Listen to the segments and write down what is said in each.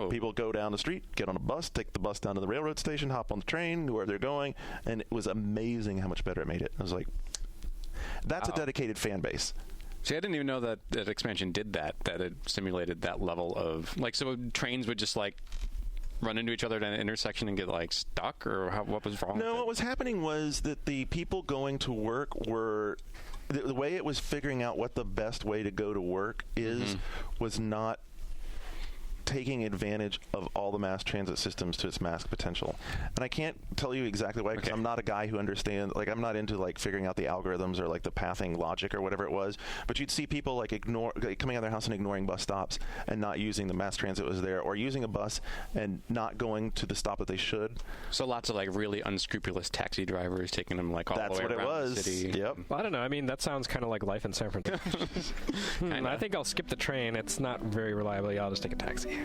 So people go down the street, get on a bus, take the bus down to the railroad station, hop on the train, where they're going, and it was amazing how much better it made it. I was like, that's a dedicated fan base. See, I didn't even know that expansion did that it simulated that level of, like, so trains would just, like, run into each other at an intersection and get, like, stuck, or what was wrong with it? No, what was happening was that the people going to work were, the way it was figuring out what the best way to go to work was not taking advantage of all the mass transit systems to its max potential. And I can't tell you exactly why, because I'm not a guy who understands, like, I'm not into, like, figuring out the algorithms or, like, the pathing logic or whatever it was, but you'd see people, like, coming out of their house and ignoring bus stops and not using the mass transit that was there, or using a bus and not going to the stop that they should. So lots of, like, really unscrupulous taxi drivers taking them, like, all the way around the city. Yep. Well, I don't know. I mean, that sounds kind of like life in San Francisco. I think I'll skip the train. It's not very reliable. I'll just take a taxi.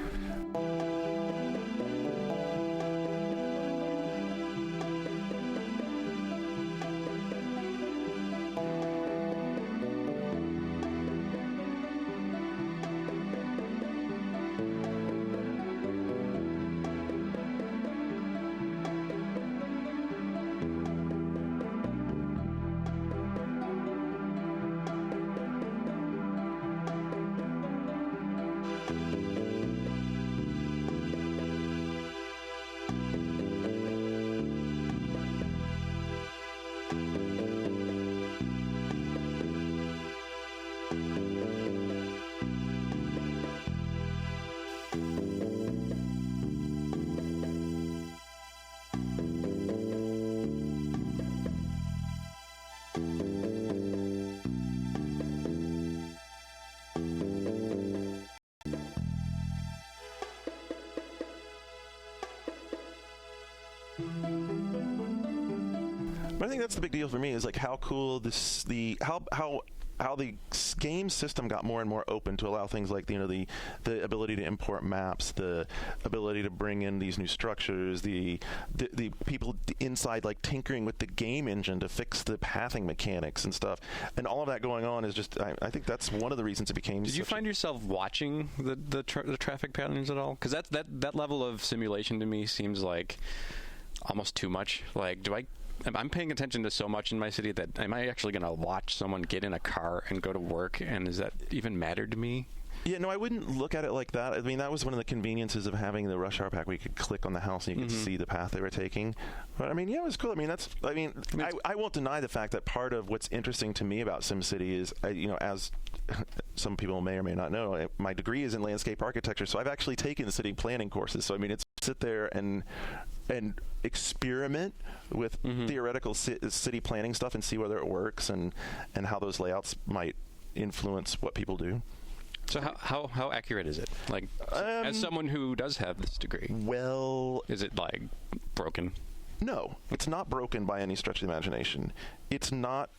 But I think that's the big deal for me, is like how cool how the game system got more and more open to allow things like, you know, the ability to import maps, the ability to bring in these new structures, the people inside, like, tinkering with the game engine to fix the pathing mechanics and stuff, and all of that going on is just, I think that's one of the reasons it became. Did you find yourself watching the traffic patterns at all? Because that level of simulation to me seems like almost too much. Like, I'm paying attention to so much in my city that am I actually going to watch someone get in a car and go to work? And does that even matter to me? Yeah, no, I wouldn't look at it like that. I mean, that was one of the conveniences of having the Rush Hour Pack, where you could click on the house and you could see the path they were taking. But I mean, yeah, it was cool. I mean, I won't deny the fact that part of what's interesting to me about SimCity is, you know, as some people may or may not know, my degree is in landscape architecture, so I've actually taken the city planning courses. So I mean, it's sit there and experiment with theoretical city planning stuff and see whether it works and how those layouts might influence what people do. So how accurate is it? Like, as someone who does have this degree, well, is it, like, broken? No, it's not broken by any stretch of the imagination. It's not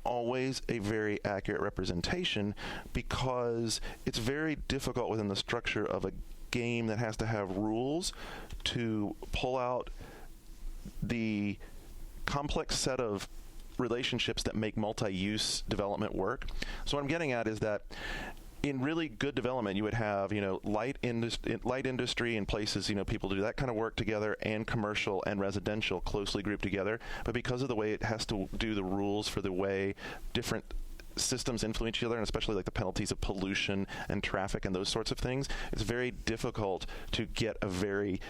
always a very accurate representation, because it's very difficult within the structure of a game that has to have rules to pull out the complex set of relationships that make multi-use development work. So what I'm getting at is that in really good development, you would have, you know, light industry in places, you know, people do that kind of work together, and commercial and residential closely grouped together. But because of the way it has to do the rules for the way different systems influence each other, and especially like the penalties of pollution and traffic and those sorts of things, it's very difficult to get a very,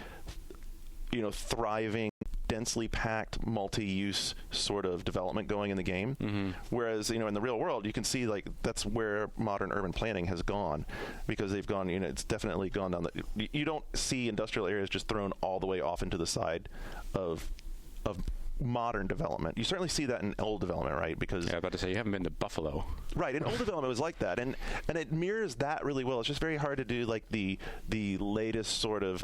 you know, thriving, densely packed, multi-use sort of development going in the game. Whereas, you know, in the real world, you can see, like, that's where modern urban planning has gone, because they've gone, you know, it's definitely gone down you don't see industrial areas just thrown all the way off into the side of modern development. You certainly see that in old development, right? Because I was about to say, you haven't been to Buffalo. Right, and old development was like that, and it mirrors that really well. It's just very hard to do, like, the latest sort of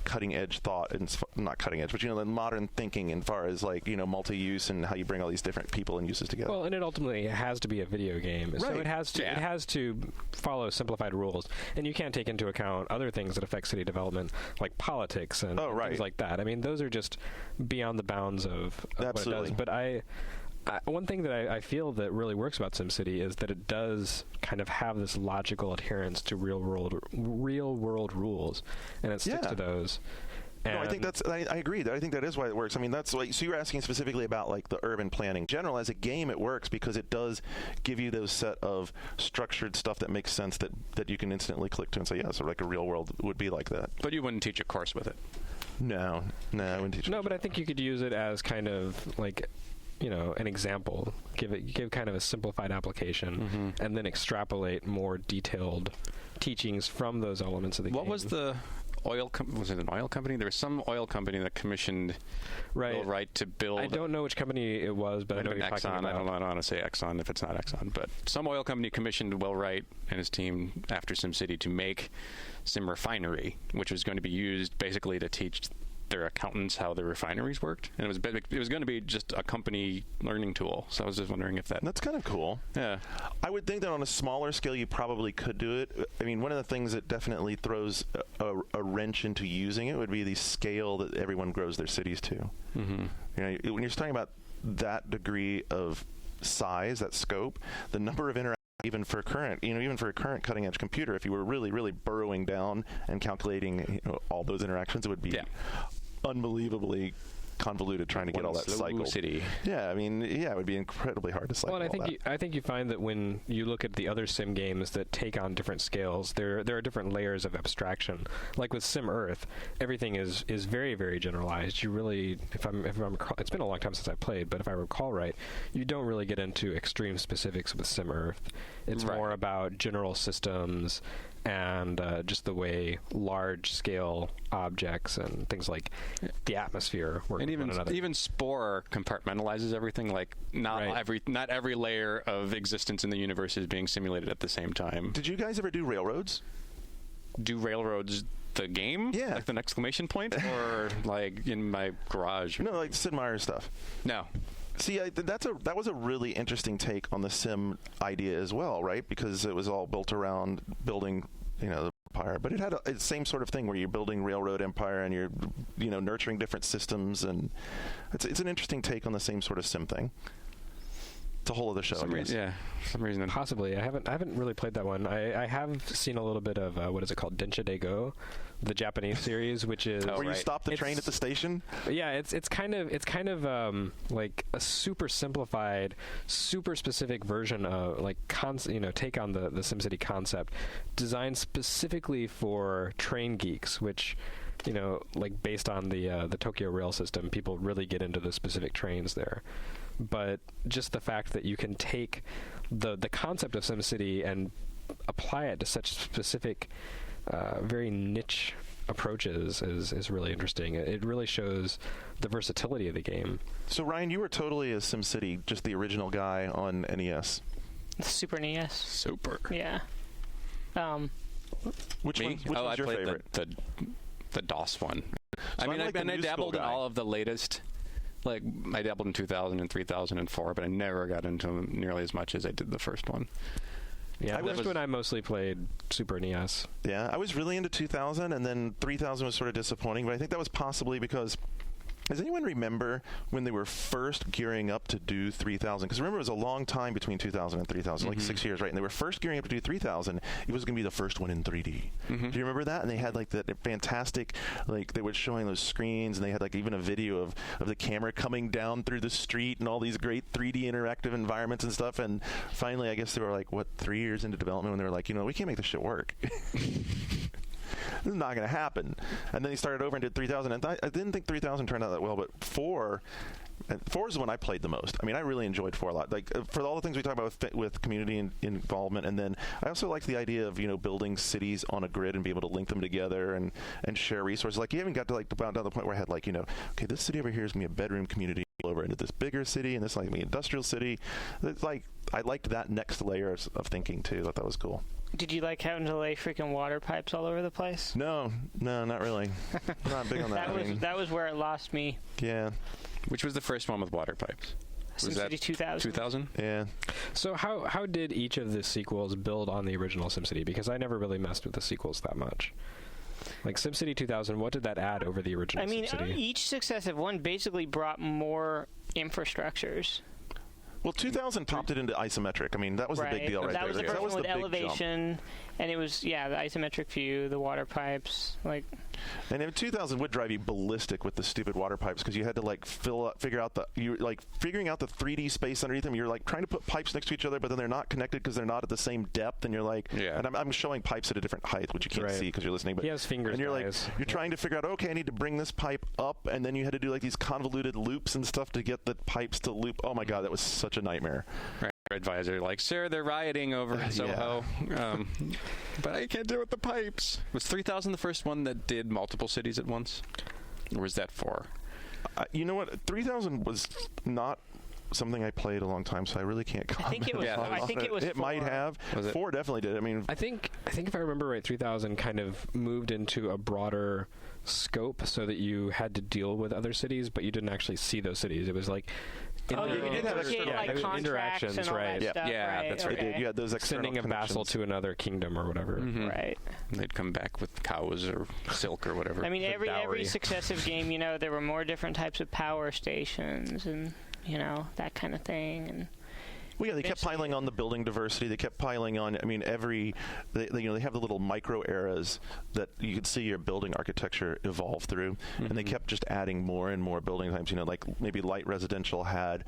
cutting edge thought, and not cutting edge, but, you know, the modern thinking as far as, like, you know, multi-use and how you bring all these different people and uses together. Well, and it ultimately has to be a video game, right. So it has to follow simplified rules, and you can't take into account other things that affect city development, like politics and things like that. I mean, those are just beyond the bounds of what it does. But one thing that I feel that really works about SimCity is that it does kind of have this logical adherence to real world rules, and it sticks to those. No, I think I agree. I think that is why it works. I mean, that's like, so you're asking specifically about like the urban planning. In general, as a game, it works because it does give you those set of structured stuff that makes sense that you can instantly click to and say, yeah, so like a real world would be like that. But you wouldn't teach a course with it. No, I wouldn't teach. No, but I think you could use it as kind of like, an example. Give kind of a simplified application, and then extrapolate more detailed teachings from those elements of the game. What was the was it an oil company? There was some oil company that commissioned Will Wright to build. I don't know which company it was, but I know what you're talking about. I don't want to say Exxon if it's not Exxon, but some oil company commissioned Will Wright and his team after SimCity to make Sim Refinery, which was going to be used basically to teach their accountants how the refineries worked, and it was going to be just a company learning tool. So I was just wondering if that's kind of cool. Yeah, I would think that on a smaller scale you probably could do it. I mean, one of the things that definitely throws a wrench into using it would be the scale that everyone grows their cities to. When you're talking about that degree of size, that scope, the number of interactions. Even for a current cutting edge computer, if you were really, really burrowing down and calculating all those interactions, it would be unbelievably convoluted trying to get all that cycled. City. Yeah, I mean, it would be incredibly hard to cycle. Well, and I think you find that when you look at the other sim games that take on different scales, there are different layers of abstraction. Like with Sim Earth, everything is very, very generalized. You really, if I'm it's been a long time since I played, but if I recall right, you don't really get into extreme specifics with Sim Earth. It's more about general systems and just the way large-scale objects and things like the atmosphere work with one another. Even Spore compartmentalizes everything. Like not every layer of existence in the universe is being simulated at the same time. Did you guys ever do Railroads? Do Railroads the game? Yeah. Like the exclamation point? Or like in my garage? No, like Sid Meier's stuff. No. See, that was a really interesting take on the sim idea as well, right? Because it was all built around building, the empire, but it had the same sort of thing where you're building railroad empire and you're, nurturing different systems, and it's an interesting take on the same sort of sim thing. It's a whole other show. Some reason. Possibly. I haven't really played that one. I have seen a little bit of what is it called, Densha Dego, the Japanese series, which is where you stop the train at the station. Yeah, it's kind of like a super simplified, super specific version of take on the SimCity concept, designed specifically for train geeks, which. Based on the Tokyo rail system, people really get into the specific trains there. But just the fact that you can take the concept of SimCity and apply it to such specific, very niche approaches is really interesting. It really shows the versatility of the game. So, Ryan, you were totally a SimCity, just the original guy on NES. Super NES. Super. Yeah. Which one was your favorite? The DOS one. So I dabbled in all of the latest. Like, I dabbled in 2000 and 3004, but I never got into them nearly as much as I did the first one. Yeah, when I mostly played Super NES. Yeah, I was really into 2000, and then 3000 was sort of disappointing, but I think that was possibly because... Does anyone remember when they were first gearing up to do 3000? Because remember, it was a long time between 2000 and 3000, like 6 years, right? And they were first gearing up to do 3000. It was going to be the first one in 3D. Do you remember that? And they had like that fantastic, they were showing those screens, and they had like even a video of the camera coming down through the street and all these great 3D interactive environments and stuff. And finally, I guess they were like, 3 years into development when they were like, we can't make this shit work. This is not going to happen. And then he started over and did 3000. And I didn't think 3000 turned out that well, but 4 is the one I played the most. I mean, I really enjoyed 4 a lot. Like, for all the things we talk about with community involvement, and then I also like the idea of, building cities on a grid and be able to link them together and share resources. Like, you haven't got to, down to the point where I had, okay, this city over here is going to be a bedroom community over into this bigger city, and this is going to be an industrial city. It's I liked that next layer of thinking, too. I thought that was cool. Did you like having to lay freaking water pipes all over the place? No, not really. I'm not big on that. That was where it lost me. Yeah. Which was the first one with water pipes? Was that 2000? 2000? Yeah. So how did each of the sequels build on the original SimCity? Because I never really messed with the sequels that much. Like SimCity 2000, what did that add over the original SimCity? Each successive one basically brought more infrastructures. Well, 2000 popped it into isometric. I mean, that was the big deal right that there. was the first that was one with the big jump. elevation, and it was the isometric view, the water pipes, like. And in 2000 would drive you ballistic with the stupid water pipes because you had to like figuring out the 3D space underneath them. You're like trying to put pipes next to each other, but then they're not connected because they're not at the same depth. And you're like, and I'm showing pipes at a different height, which you can't see because you're listening. But he has fingers. And you're like, you're trying to figure out, okay, I need to bring this pipe up, and then you had to do like these convoluted loops and stuff to get the pipes to loop. Oh my God, that was such a nightmare. Right. Advisor, like, sir, they're rioting over Soho, but I can't deal with the pipes. Was 3000 the first one that did multiple cities at once, or was that 4? You know what? 3000 was not something I played a long time, so I really can't comment. I think it was. I think it was. It 4. might have. 4 definitely did. I mean, I think if I remember right, 3000 kind of moved into a broader scope, so that you had to deal with other cities, but you didn't actually see those cities. It was like. you did have external interactions, and all right? That stuff, right? That's right. They did. You had those external Sending a vassal to another kingdom or whatever. Mm-hmm. Right. And they'd come back with cows or silk or whatever. I mean, every successive game, there were more different types of power stations and that kind of thing. And well, yeah, they kept piling on the building diversity. They kept piling on. I mean, they have the little micro eras that you could see your building architecture evolve through, and they kept just adding more and more building types. Like maybe light residential had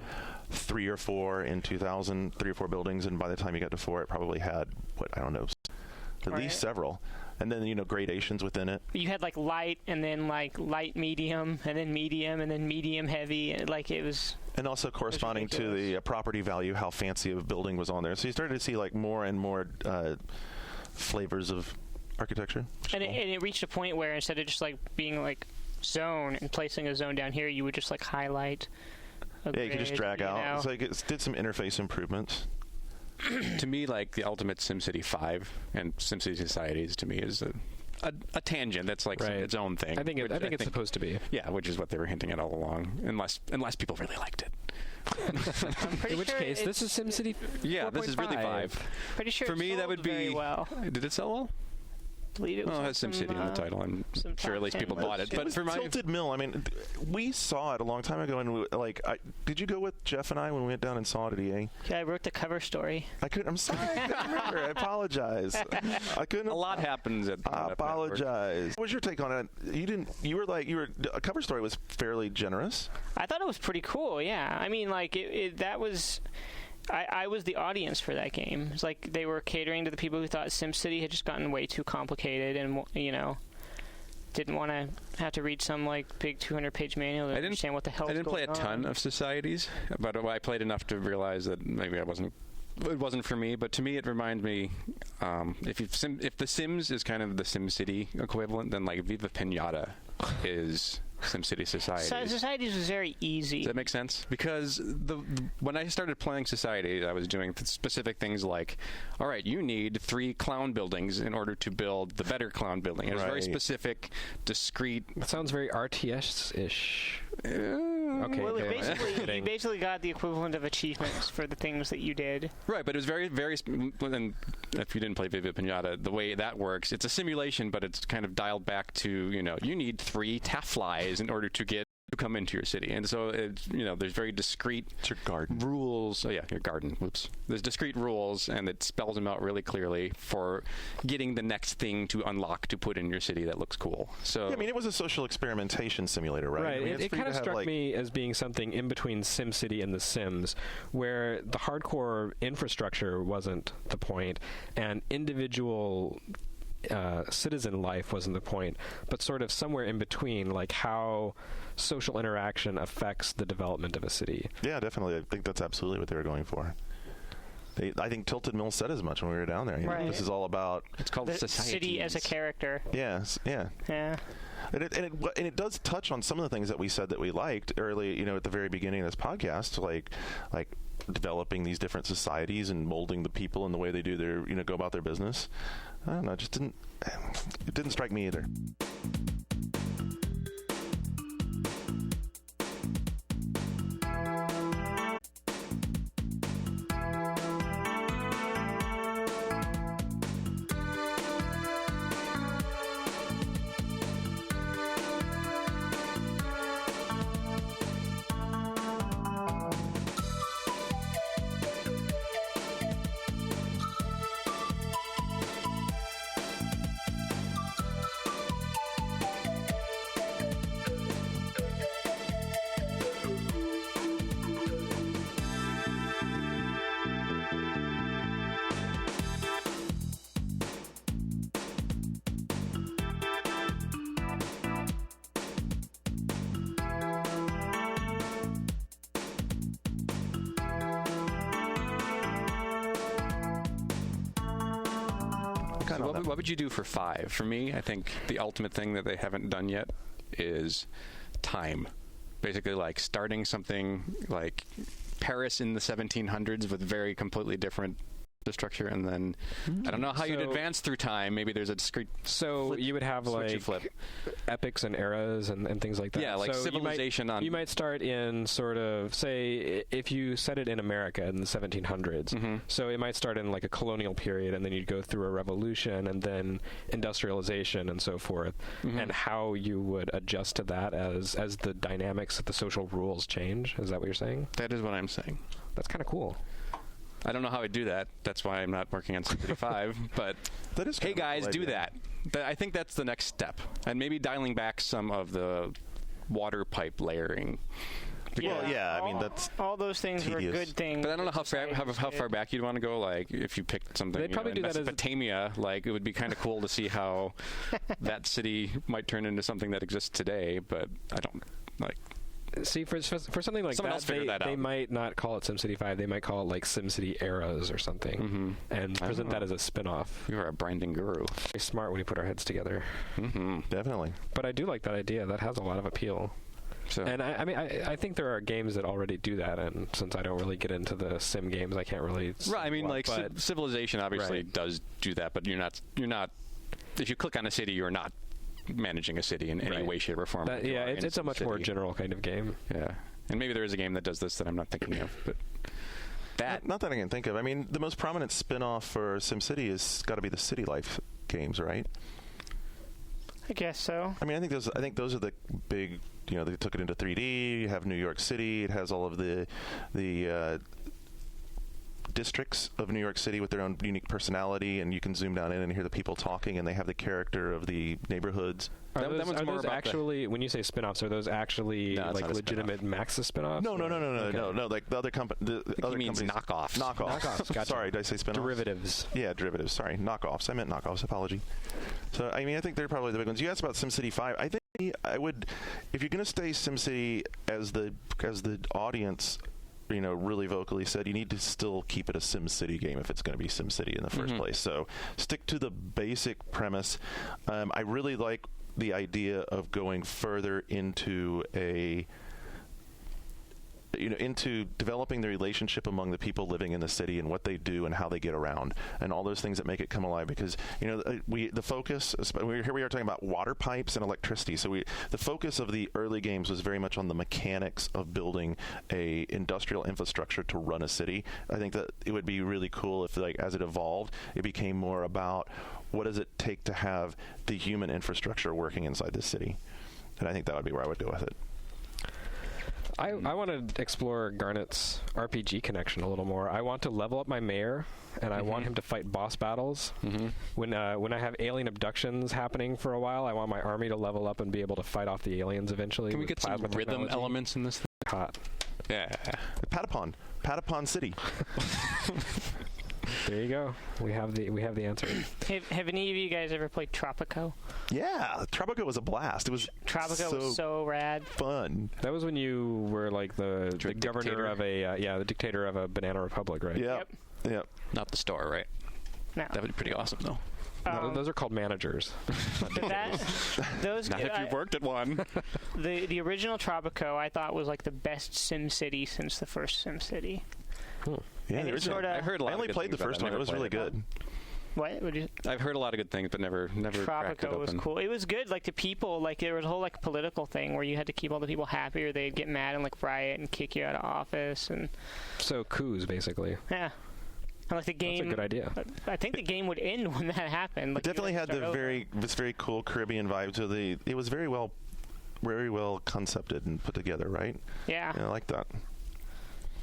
3 or 4 in 2000, 3 or 4 buildings, and by the time you got to 4, it probably had at least several. And then gradations within it. You had like light, and then like light medium, and then medium heavy. Like it was. And also corresponding to the property value, how fancy a building was on there. So you started to see like more and more flavors of architecture. And it reached a point where instead of just like being like zone and placing a zone down here, you would just like highlight. Yeah, you could just drag out. So it did some interface improvements. To me, like the ultimate SimCity 5 and SimCity Societies, to me, is a tangent that's like its own thing. I think it's supposed to be. Yeah, which is what they were hinting at all along, unless people really liked it. In which case, this is SimCity 4.5. Yeah, this is really 5. Pretty sure for me that would be very well. Did it sell well? I believe it was. Well, it has SimCity in the title. I'm sure at least people bought it. But for my Tilted Mill, I mean, we saw it a long time ago, and did you go with Jeff and I when we went down and saw it at EA? Yeah, I wrote the cover story. I'm sorry, I couldn't remember. I apologize. I couldn't. A lot happens at. I apologize. What was your take on it? A cover story was fairly generous. I thought it was pretty cool. Yeah, I mean, like that was. I was the audience for that game. It's like they were catering to the people who thought SimCity had just gotten way too complicated and, didn't want to have to read some like big 200-page manual to understand what the hell. I didn't play a ton of Societies, but I played enough to realize that maybe it wasn't for me. But to me, it reminded me if The Sims is kind of the SimCity equivalent, then like Viva Pinata is SimCity Societies. Societies was very easy. Does that make sense? Because when I started playing Societies, I was doing specific things like, all right, you need 3 clown buildings in order to build the better clown building. It was very specific, discrete. That sounds very RTS-ish. Okay. Well, you basically got the equivalent of achievements for the things that you did. Right, but it was very, very. And if you didn't play Viva Pinata, the way that works, it's a simulation, but it's kind of dialed back to you need 3 tafflies in order to come into your city, and so there's very discrete rules. Oh yeah, your garden. Whoops. There's discrete rules, and it spells them out really clearly for getting the next thing to unlock to put in your city that looks cool. So yeah, I mean, it was a social experimentation simulator, right? Right. I mean, it kind of struck me as being something in between SimCity and The Sims, where the hardcore infrastructure wasn't the point, and individual citizen life wasn't the point, but sort of somewhere in between, like how social interaction affects the development of a city. Yeah, definitely. I think that's absolutely what they were going for. I think Tilted Mill said as much when we were down there. Right. This is all about... It's called the Societies. City as a character. Yes, yeah. Yeah. And it does touch on some of the things that we said that we liked early, at the very beginning of this podcast, like developing these different societies and molding the people and the way they do their, go about their business. I don't know, it didn't strike me either. kind of. What would you do for 5? For me, I think the ultimate thing that they haven't done yet is time. Basically, like starting something like Paris in the 1700s with very completely different structure, and then I don't know how you'd advance through time. Maybe there's a discrete. So you would have like epics and eras and things like that. Yeah, like so civilization. You might start in sort of, say, if you set it in America in the 1700s. So it might start in like a colonial period, and then you'd go through a revolution, and then industrialization, and so forth. And how you would adjust to that as the dynamics, the social rules change. Is that what you're saying? That is what I'm saying. That's kind of cool. I don't know how I do that. That's why I'm not working on SimCity 5. But that is hey, guys, do that. I think that's the next step. And maybe dialing back some of the water pipe layering. I mean, that's all those things tedious. were good things. But I don't know how far back you'd want to go. Like, if you picked something, they'd probably do that as Mesopotamia. Like, it would be kind of cool to see how that city might turn into something that exists today. But I don't like. See, for something like they might not call it SimCity 5. They might call it like SimCity Eras or something, and present that as a spin-off. You're a branding guru. Very smart when you put our heads together. Definitely. But I do like that idea. That has a lot of appeal. So. And I think there are games that already do that, and since I don't really get into the sim games, I can't really. Right. I mean, like Civilization obviously does do that, but you're not. If you click on a city, you're not managing a city in any way, shape, or form. It's a much more general kind of game. Yeah, and maybe there is a game that does this that I'm not thinking of, but not that I can think of. I mean, the most prominent spin-off for SimCity is got to be the City Life games, right? I guess so. I mean, I think those are the big. You know, they took it into 3D. You have New York City. It has all of the districts of New York City with their own unique personality, and you can zoom down in and hear the people talking, and they have the character of the neighborhoods. Are those actually, when you say spin-offs, are those actually like legitimate Maxis spin-offs? No. Like the other company. He means knockoffs. Knockoffs. Gotcha. Sorry, did I say spin-offs? Derivatives. Yeah, derivatives. Sorry, knockoffs. I meant knockoffs. Apology. So, I mean, I think they're probably the big ones. You asked about SimCity 5. I think I would, if you're going to stay SimCity as the audience, you know, really vocally said, you need to still keep it a SimCity game if it's going to be SimCity in the first place. So stick to the basic premise. I really like the idea of going further into into developing the relationship among the people living in the city and what they do and how they get around and all those things that make it come alive. Because the focus, here we are talking about water pipes and electricity. So the focus of the early games was very much on the mechanics of building a industrial infrastructure to run a city. I think that it would be really cool if, like, as it evolved, it became more about what does it take to have the human infrastructure working inside the city. And I think that would be where I would go with it. I want to explore Garnet's RPG connection a little more. I want to level up my mayor, and I want him to fight boss battles. When I have alien abductions happening for a while, I want my army to level up and be able to fight off the aliens eventually. Can we get some rhythm elements in this thing? Hot. Yeah. Patapon City. There you go. We have the answer. Have any of you guys ever played Tropico? Yeah, Tropico was a blast. Tropico was so rad. Fun. That was when you were like the governor of the dictator of a banana republic, right? Yep. Not the store, right? No. That would be pretty awesome, though. No, those are called managers. Those not if you've worked at one. The original Tropico I thought was like the best SimCity since the first SimCity. Yeah, I heard a lot. I only played the first one. It was really good. What? I've heard a lot of good things, but never cracked it open. Tropico was cool. It was good. Like the people, like there was a whole like political thing where you had to keep all the people happy, or they'd get mad and like riot and kick you out of office. And so coups, basically. Yeah. And like the game. That's a good idea. I think the game would end when that happened. Like, it definitely had this very cool Caribbean vibe to the. It was very well concepted and put together, right? Yeah. I like that.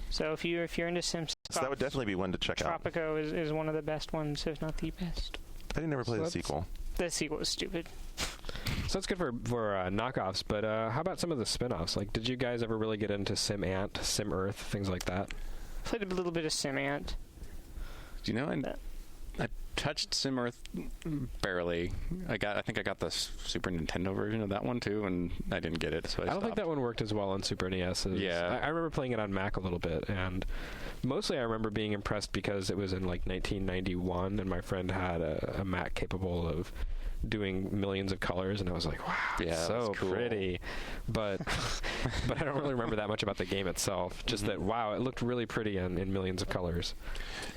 So if you're into Sims, so that would definitely be one to check out. Tropico is one of the best ones, if not the best. I didn't ever play the sequel. The sequel was stupid. So that's good for knockoffs, but how about some of the spin-offs? Like, did you guys ever really get into Sim Ant, Sim Earth, things like that? Played a little bit of Sim Ant. Do you know? I touched Sim Earth barely. I think I got the Super Nintendo version of that one too, and I didn't get it. So I don't think that one worked as well on Super NES. I remember playing it on Mac a little bit, and mostly I remember being impressed because it was in like 1991, and my friend had a Mac capable of doing millions of colors, and I was like, wow, Yeah, so cool. pretty. But but I don't really remember that much about the game itself. Just that, wow, it looked really pretty in millions of colors.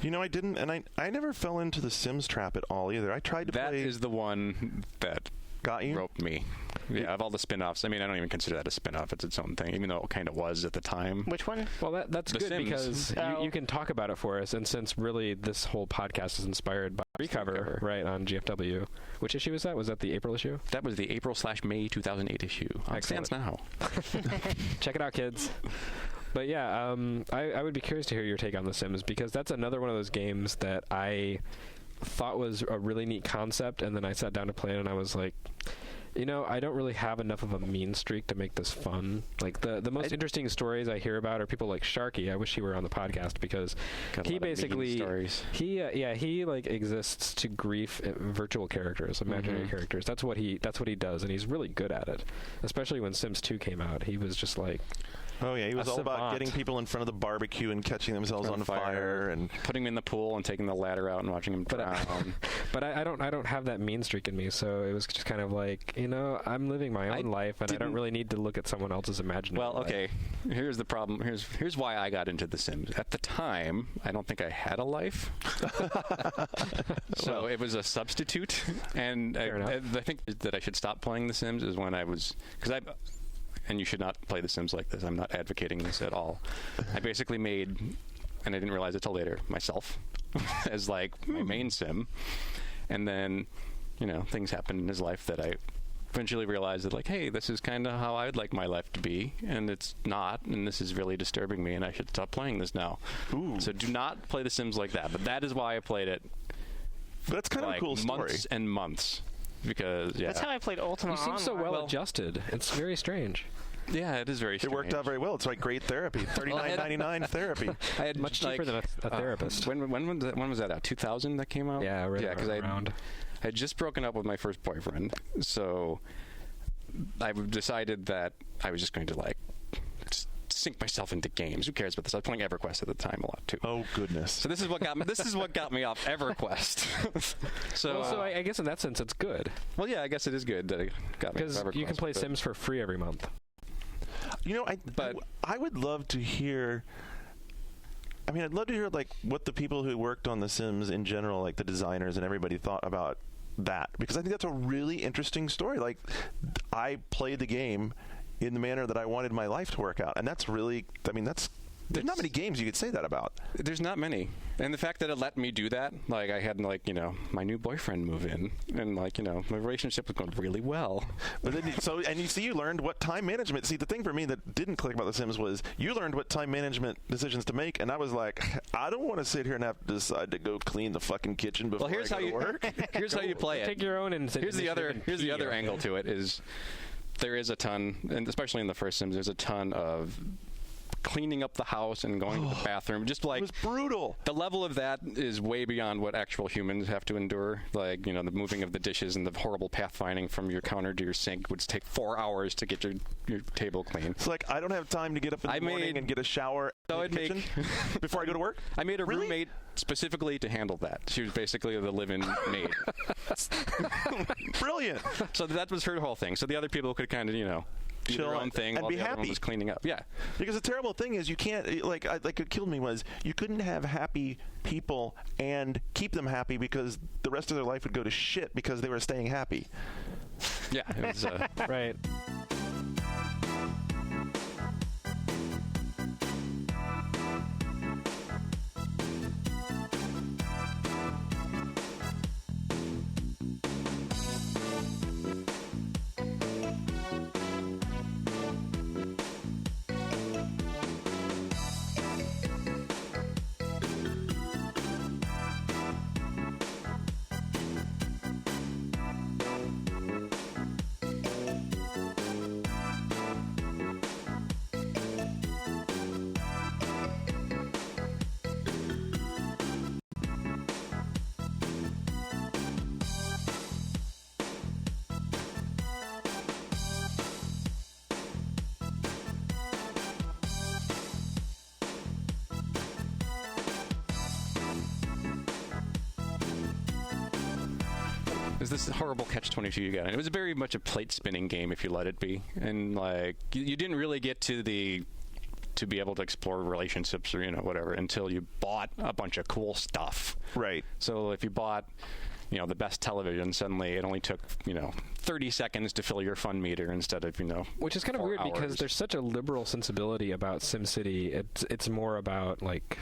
You know, I didn't, and I never fell into the Sims trap at all either. I tried to That play. is the one that Got you? roped me. Yeah, of all the spin-offs, I mean, I don't even consider that a spin-off. It's its own thing, even though it kind of was at the time. Which one? Well, that's The good Sims. because you can talk about it for us. And since really this whole podcast is inspired by Recover, right, on GFW. Which issue was that? Was that the April issue? That was the April/May 2008 issue. On Excellent. stands now. Check it out, kids. But yeah, I would be curious to hear your take on The Sims, because that's another one of those games that I thought was a really neat concept, and then I sat down to play it, and I was like, you know, I don't really have enough of a mean streak to make this fun. Like, the most interesting stories I hear about are people like Sharky. I wish he were on the podcast, because Got a he lot of mean basically stories. he like exists to grief virtual characters, imaginary characters. That's what he does, and he's really good at it. Especially when Sims 2 came out, he was just like, Oh yeah, he was a all about savant. getting people in front of the barbecue and catching themselves on fire and putting him in the pool and taking the ladder out and watching him drown. But I don't have that mean streak in me, so it was just kind of like, you know, I'm living my own life, and I don't really need to look at someone else's imaginary Well, life. okay. Here's the problem. Here's why I got into The Sims. At the time, I don't think I had a life, so it was a substitute. And I think that I should stop playing The Sims is when I was, and you should not play The Sims like this. I'm not advocating this at all. I basically made, and I didn't realize it till later, myself as like my main sim, and then, you know, things happened in his life that I eventually realized that, like, hey, this is kind of how I'd like my life to be, and it's not, and this is really disturbing me, and I should stop playing this now. Ooh. So do not play The Sims like that. But that is why I played it. That's kind of a cool story. Months and months, because That's how I played Ultima You seem so Online. well adjusted. It's very strange. yeah, it is very It strange. worked out very well. It's like great therapy. $39.99 therapy. I had Much cheaper than a therapist. When was that out? 2000 that came out? Yeah, right because I around. had just broken up with my first boyfriend, so I decided that I was just going to like sink myself into games. Who cares about this? I was playing EverQuest at the time a lot too. Oh goodness. So this is what got me off EverQuest. So I guess in that sense it's good, well, yeah, I guess it is good that it got me off because EverQuest. you can play but- Sims for free every month. You know, I would love to hear. I mean, I'd love to hear like what the people who worked on The Sims in general, like the designers and everybody, thought about that, because I think that's a really interesting story. Like, I played the game in the manner that I wanted my life to work out, and that's really. I mean, there's not many games you could say that about. There's not many. And the fact that it let me do that, like I had like, you know, my new boyfriend move in, and like, you know, my relationship was going really well. But then you learned what time management. See, the thing for me that didn't click about The Sims was you learned what time management decisions to make, and I was like, I don't want to sit here and have to decide to go clean the fucking kitchen before Well, here's I how go you to work. Here's how you play it. Take your own Here's the other angle to it is there is a ton, and especially in the first Sims, there's a ton of cleaning up the house and going to the bathroom. Just like It was brutal. the level of that is way beyond what actual humans have to endure. Like, you know, the moving of the dishes and the horrible pathfinding from your counter to your sink would take 4 hours to get your table clean. It's like I don't have time to get up in the morning and get a shower So in the I'd kitchen make before I go to work. I made a Really? roommate specifically to handle that. She was basically the live-in maid. Brilliant. So that was her whole thing. So the other people could kind of, you know, do Chill their own thing and while be the other one happy. was cleaning up. Yeah. Because the terrible thing is you can't, like what killed me was you couldn't have happy people and keep them happy, because the rest of their life would go to shit because they were staying happy. Yeah. It was, Right. was this horrible catch-22 you got. And it was very much a plate-spinning game if you let it be. And, like, you didn't really get to be able to explore relationships or, whatever until you bought a bunch of cool stuff. Right. So if you bought, the best television, suddenly it only took, 30 seconds to fill your fun meter instead of, which is kind of 4 weird hours. because there's such a liberal sensibility about SimCity. It's more about, like,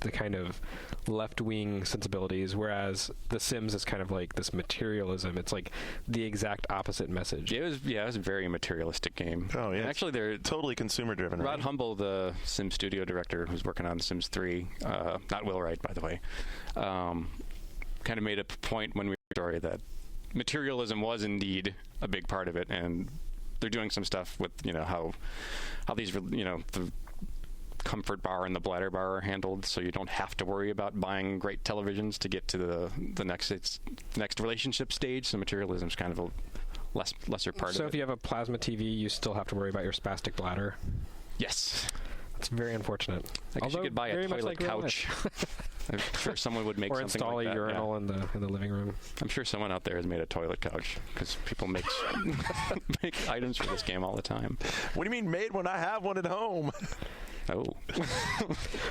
the kind of left-wing sensibilities, whereas The Sims is kind of like this materialism. It's like the exact opposite message. It was a very materialistic game. Oh, yeah. And actually, they're totally consumer-driven, Rod right? Humble, the Sim Studio director who's working on Sims 3, not Will Wright, by the way, kind of made a point when we were story that materialism was indeed a big part of it, and they're doing some stuff with, how these, the comfort bar and the bladder bar are handled, so you don't have to worry about buying great televisions to get to the next relationship stage. So materialism is kind of a lesser part of it. So if you have a plasma TV, you still have to worry about your spastic bladder. Yes, it's very unfortunate. I guess you could buy a toilet couch. I'm sure someone would make or something install like a that, urinal in the living room. I'm sure someone out there has made a toilet couch because people make items for this game all the time. What do you mean made when I have one at home? Oh.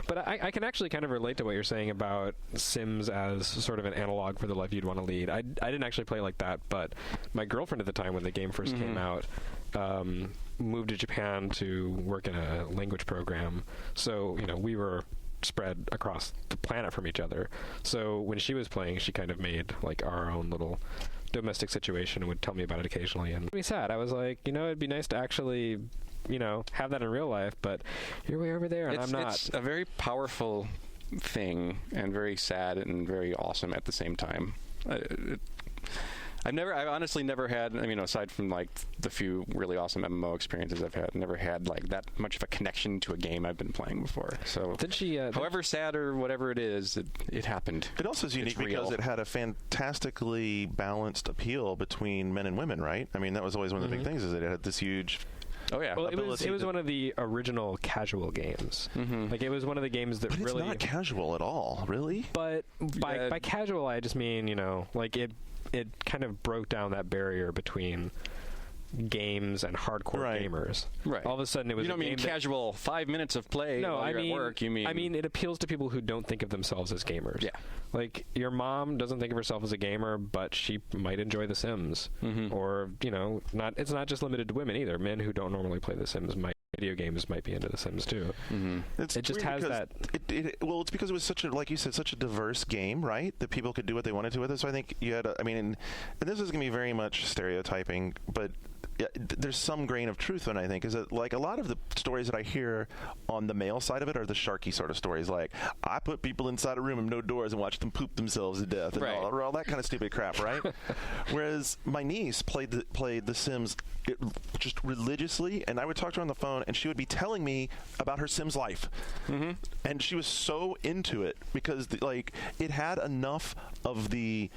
But I can actually kind of relate to what you're saying about Sims as sort of an analog for the life you'd want to lead. I didn't actually play like that, but my girlfriend at the time when the game first came out moved to Japan to work in a language program. So, we were spread across the planet from each other. So when she was playing, she kind of made like our own little domestic situation and would tell me about it occasionally. And it made me sad. I was like, it'd be nice to actually have that in real life, but you're way over there and I'm not. It's a very powerful thing and very sad and very awesome at the same time. I've honestly never had, aside from like the few really awesome MMO experiences I've had, never had like that much of a connection to a game I've been playing before. So, however sad or whatever it is, it happened. It also is unique because it had a fantastically balanced appeal between men and women, right? I mean, that was always one of the big things, is that it had this huge... Oh yeah. Well, it was one of the original casual games. Like it was one of the games that but really. It's not casual at all, really. But by casual, I just mean like it kind of broke down that barrier between games and hardcore gamers. Right. All of a sudden, it was. You don't mean casual 5 minutes of play while you're at work. You mean? I mean, it appeals to people who don't think of themselves as gamers. Yeah. Like your mom doesn't think of herself as a gamer, but she might enjoy The Sims, or it's not just limited to women either. Men who don't normally play The Sims video games might be into The Sims too. It just has that. Well, it's because it was such a, like you said, such a diverse game, right? That people could do what they wanted to with it. So I think you had, and this is going to be very much stereotyping, but there's some grain of truth in it, I think, is that like a lot of the stories that I hear on the male side of it are the Sharky sort of stories, like I put people inside a room with no doors and watch them poop themselves to death and all that kind of stupid crap, right? Whereas my niece played the Sims just religiously, and I would talk to her on the phone and she would be telling me about her Sims life, and she was so into it because it had enough of the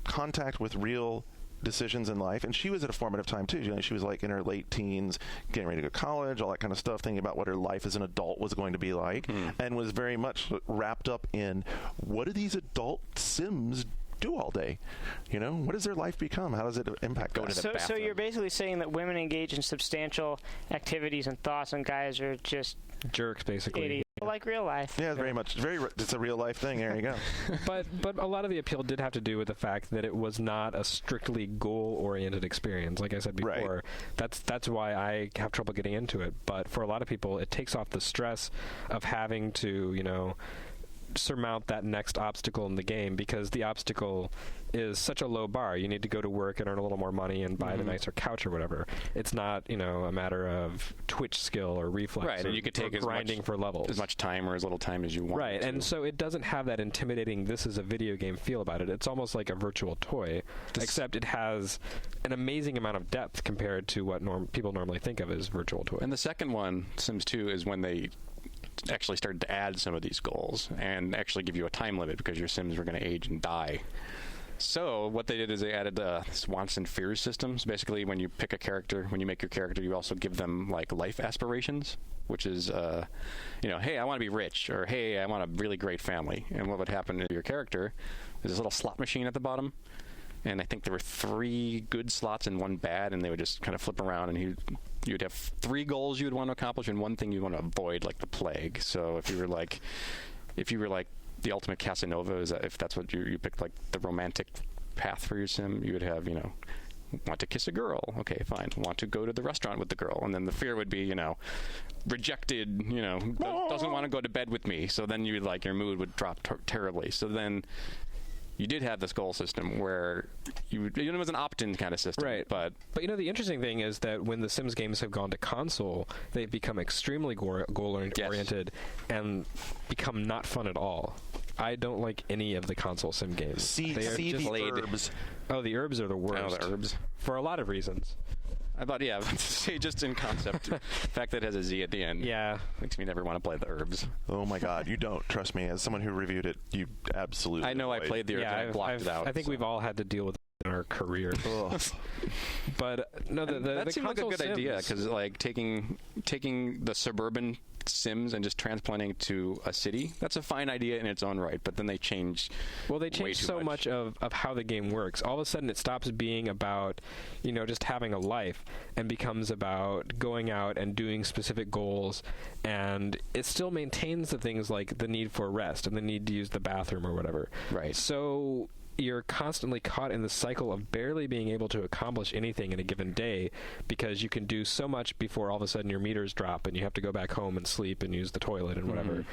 contact with real decisions in life, and she was at a formative time too. She was like in her late teens, getting ready to go to college, all that kind of stuff, thinking about what her life as an adult was going to be like, and was very much wrapped up in what do these adult Sims do all day? What does their life become? How does it impact them? So you're basically saying that women engage in substantial activities and thoughts, and guys are just jerks, basically. Idiots. Like real life. Yeah, very much. It's a real life thing. There you go. But a lot of the appeal did have to do with the fact that it was not a strictly goal-oriented experience. Like I said before, that's why I have trouble getting into it. But for a lot of people, it takes off the stress of having to, surmount that next obstacle in the game, because the obstacle is such a low bar. You need to go to work and earn a little more money and buy the nicer couch or whatever. It's not, a matter of twitch skill or reflex. Right, and you could take grinding for levels. As much time or as little time as you want. Right, and so it doesn't have that intimidating, this is a video game feel about it. It's almost like a virtual toy, except it has an amazing amount of depth compared to what people normally think of as virtual toys. And the second one, Sims 2, is when they actually started to add some of these goals and actually give you a time limit because your Sims were going to age and die. So what they did is they added this wants and fears systems. Basically, when you pick a character, when you make your character, you also give them like life aspirations, which is, hey, I want to be rich, or hey, I want a really great family. And what would happen to your character is this little slot machine at the bottom. And I think there were 3 good slots and 1 bad, and they would just kind of flip around, and you'd have 3 goals you would want to accomplish and 1 thing you'd want to avoid, like the plague. So if you were like the ultimate Casanova, if that's what you picked, like the romantic path for your sim, you would have, want to kiss a girl. Okay, fine. Want to go to the restaurant with the girl. And then the fear would be, rejected, doesn't want to go to bed with me. So then your mood would drop terribly. So then you did have this goal system where it was an opt-in kind of system. Right. But the interesting thing is that when the Sims games have gone to console, they've become extremely goal-oriented and become not fun at all. I don't like any of the console Sim games. See the herbs. Oh, the herbs are the worst. Oh, the herbs. For a lot of reasons. I thought, just in concept, the fact that it has a Z at the end, makes me never want to play the herbs. Oh my God, you don't. Trust me, as someone who reviewed it, you absolutely. I know I played the herbs. I blocked it out. I think we've all had to deal with it in our career. But no, that seemed like a good Sims, idea, because like taking the suburban Sims and just transplanting to a city, that's a fine idea in its own right, but then they changed so much of how the game works. All of a sudden it stops being about just having a life and becomes about going out and doing specific goals, and it still maintains the things like the need for rest and the need to use the bathroom or whatever. Right. So you're constantly caught in the cycle of barely being able to accomplish anything in a given day, because you can do so much before all of a sudden your meters drop and you have to go back home and sleep and use the toilet and whatever. Mm-hmm.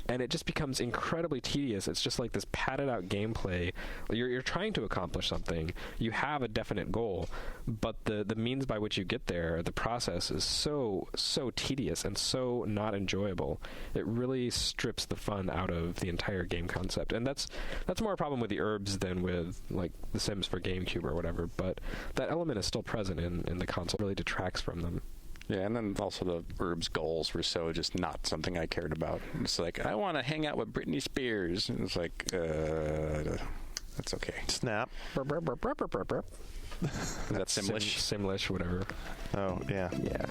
And it just becomes incredibly tedious. It's just like this padded out gameplay. You're trying to accomplish something. You have a definite goal, but the means by which you get there, the process is so tedious and so not enjoyable. It really strips the fun out of the entire game concept. And that's more a problem with the herbs than with like the Sims for GameCube or whatever. But that element is still present in the console. It really detracts from them. Yeah, and then also the herbs goals were so just not something I cared about. It's like, I want to hang out with Britney Spears. And it's like, that's okay. Snap. Burp, burp, burp, burp, burp, burp. Is that Simlish? Simlish, whatever. Oh, yeah. Yeah.